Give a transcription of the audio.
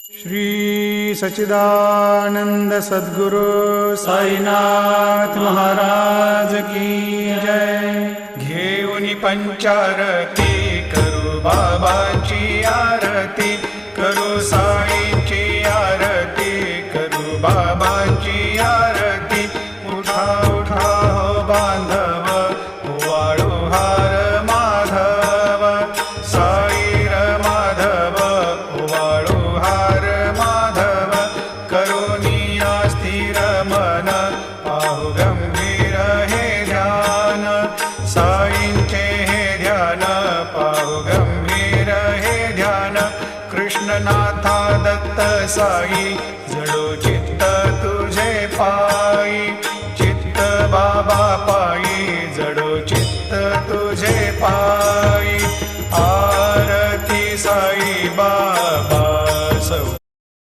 श्री सच्चिदानंद सद्गुरु साईनाथ महाराज की जय। घेऊनी पंचारती करू बाबांची आरती, करू साईंची आरती, करू बाबांची आरती। उठा उठा हो बांधव, वाळू हार माधव, साईर माधव, वाळू हार माधव। करुणिया स्थिर मन, पाहु गंभीर हे ध्यान, साईंचे हे ध्यान, पाहु गंभीर हे ध्यान। कृष्णनाथा दत्त साई जडो